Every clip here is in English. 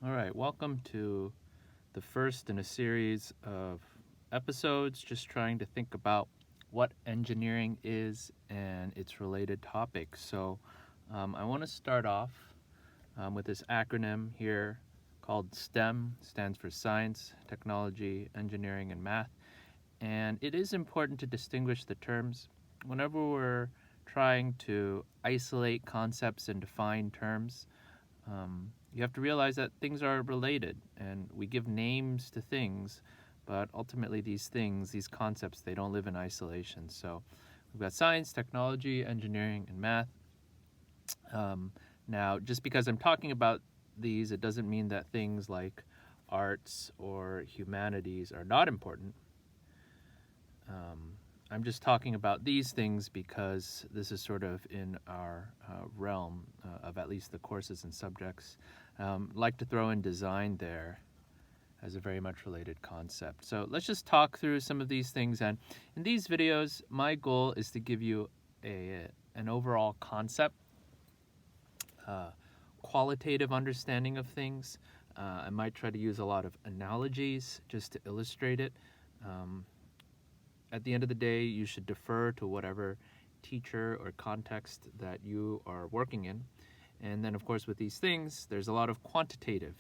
All right, welcome to the first in a series of episodes just trying to think about what engineering is and its related topics. I want to start off with this acronym here called STEM, stands for Science, Technology, Engineering, and Math. And it is important to distinguish the terms whenever we're trying to isolate concepts and define terms. You have to realize that things are related and we give names to things, but ultimately these things, these concepts, they don't live in isolation. So we've got science, technology, engineering, and math. Now, just because I'm talking about these, it doesn't mean that things like arts or humanities are not important. I'm just talking about these things because this is sort of in our realm of at least the courses and subjects. Like to throw in design there as a very much related concept. So let's just talk through some of these things. And in these videos, my goal is to give you an overall concept, qualitative understanding of things. I might try to use a lot of analogies just to illustrate it. At the end of the day, you should defer to whatever teacher or context that you are working in. And then, of course, with these things, there's a lot of quantitative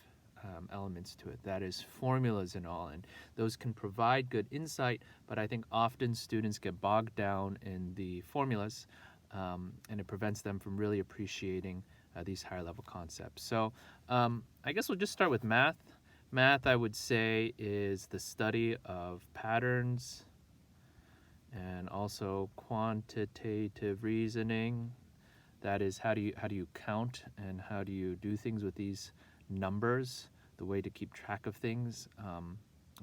elements to it. That is, formulas and all. And those can provide good insight, but I think often students get bogged down in the formulas, and it prevents them from really appreciating these higher level concepts. So I guess we'll just start with math. Math, I would say, is the study of patterns, and also quantitative reasoning. That is, how do you count and how do you do things with these numbers, the way to keep track of things.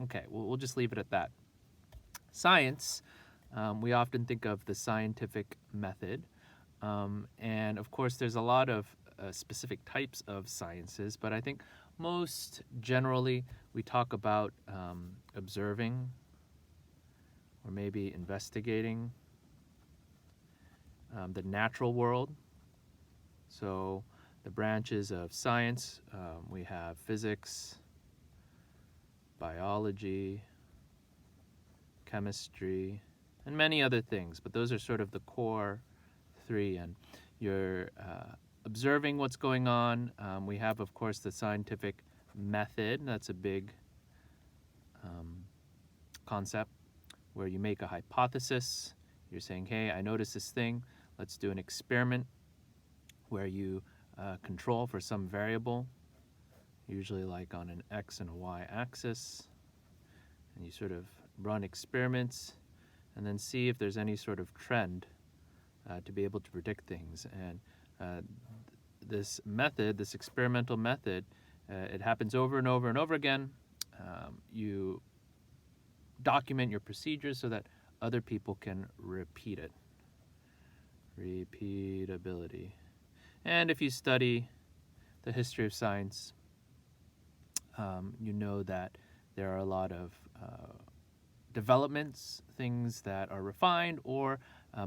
Okay, we'll just leave it at that. Science, we often think of the scientific method, and of course there's a lot of specific types of sciences, but I think most generally we talk about observing, or maybe investigating the natural world. So the branches of science, we have physics, biology, chemistry, and many other things, but those are sort of the core three. And you're observing what's going on. We have, of course, the scientific method. That's a big concept, where you make a hypothesis. You're saying, hey, I noticed this thing. Let's do an experiment where you control for some variable, usually like on an x and a y axis, and you sort of run experiments and then see if there's any sort of trend to be able to predict things. And this method, this experimental method, it happens over and over and over again. You document your procedures so that other people can repeat it. Repeatability. And if you study the history of science, you know that there are a lot of developments, things that are refined, or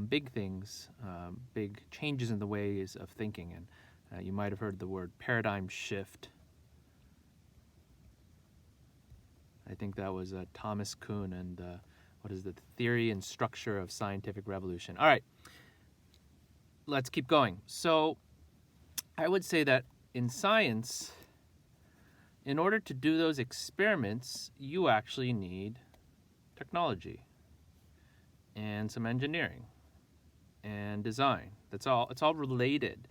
big things, big changes in the ways of thinking. And you might have heard the word paradigm shift. I think that was Thomas Kuhn and what is the theory and structure of scientific revolution. All right, let's keep going. So I would say that in science, in order to do those experiments, you actually need technology and some engineering and design. That's all. It's all related.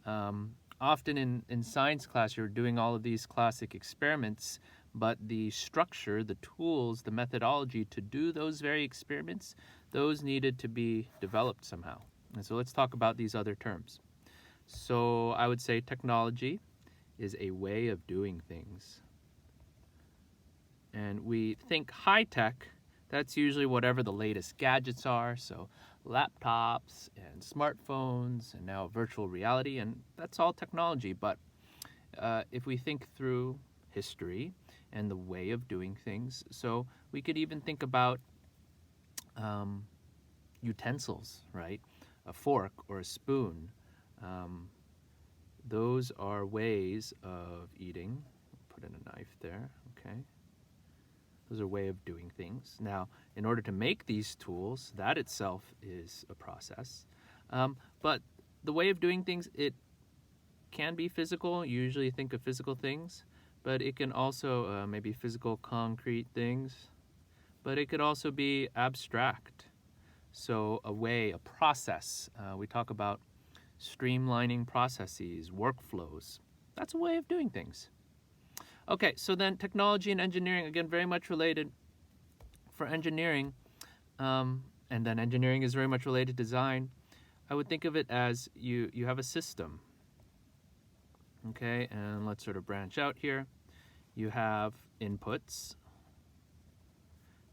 Often in science class, you're doing all of these classic experiments, but the structure, the tools, the methodology to do those very experiments, those needed to be developed somehow. And so let's talk about these other terms. So I would say technology is a way of doing things. And we think high tech, that's usually whatever the latest gadgets are. So laptops and smartphones and now virtual reality, and that's all technology. But if we think through history and the way of doing things, so we could even think about utensils, right? A fork or a spoon. Those are ways of eating, put in a knife there, okay? Those are a way of doing things. Now, in order to make these tools, that itself is a process. But the way of doing things, it can be physical. You usually think of physical things, but it can also maybe physical concrete things, but it could also be abstract. So a process. We talk about streamlining processes, workflows. That's a way of doing things. Okay, so then technology and engineering, again, very much related. For engineering, and then engineering is very much related to design, I would think of it as you have a system. Okay, and let's sort of branch out here. You have inputs,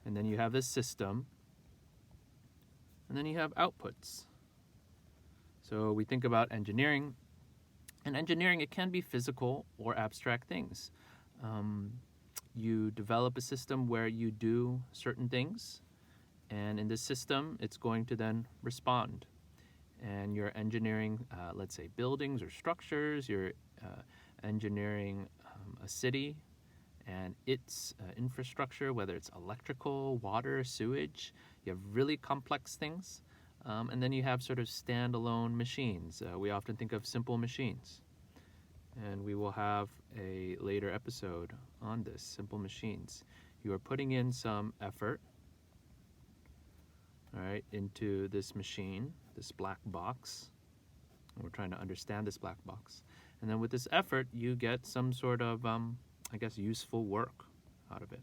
and then you have this system, and then you have outputs. So we think about engineering. And engineering, it can be physical or abstract things. You develop a system where you do certain things, and in this system, it's going to then respond. And you're engineering, let's say, buildings or structures. You're engineering a city and its infrastructure, whether it's electrical, water, sewage. You have really complex things. And then you have sort of standalone machines. We often think of simple machines. And we will have a later episode on this, simple machines. You are putting in some effort, all right, into this machine, this black box. And we're trying to understand this black box. And then with this effort, you get some sort of, I guess, useful work out of it.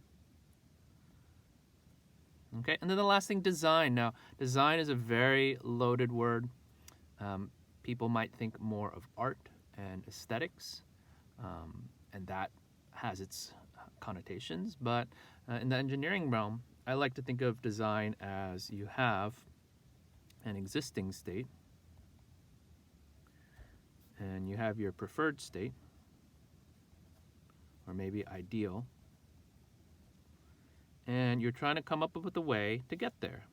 Okay, and then the last thing, design. Now, design is a very loaded word. People might think more of art and aesthetics, and that has its connotations. But in the engineering realm, I like to think of design as you have an existing state, and you have your preferred state, or maybe ideal, and you're trying to come up with a way to get there.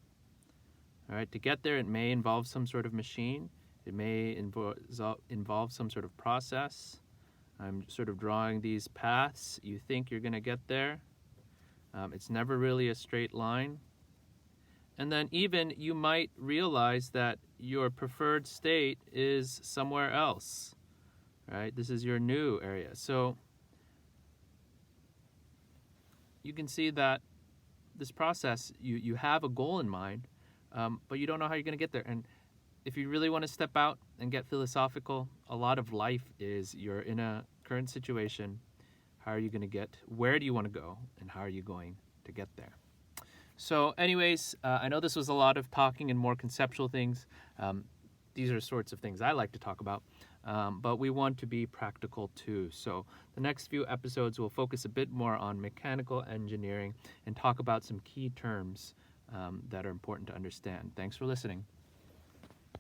All right, to get there, it may involve some sort of machine. It may involve some sort of process. I'm sort of drawing these paths. You think you're going to get there. It's never really a straight line. And then even you might realize that your preferred state is somewhere else, right? This is your new area. So you can see that this process, you have a goal in mind, but you don't know how you're going to get there. And if you really want to step out and get philosophical, a lot of life is you're in a current situation. How are you going to get, where do you want to go, and how are you going to get there? So anyways, I know this was a lot of talking and more conceptual things. These are sorts of things I like to talk about, but we want to be practical too. So the next few episodes will focus a bit more on mechanical engineering and talk about some key terms that are important to understand. Thanks for listening.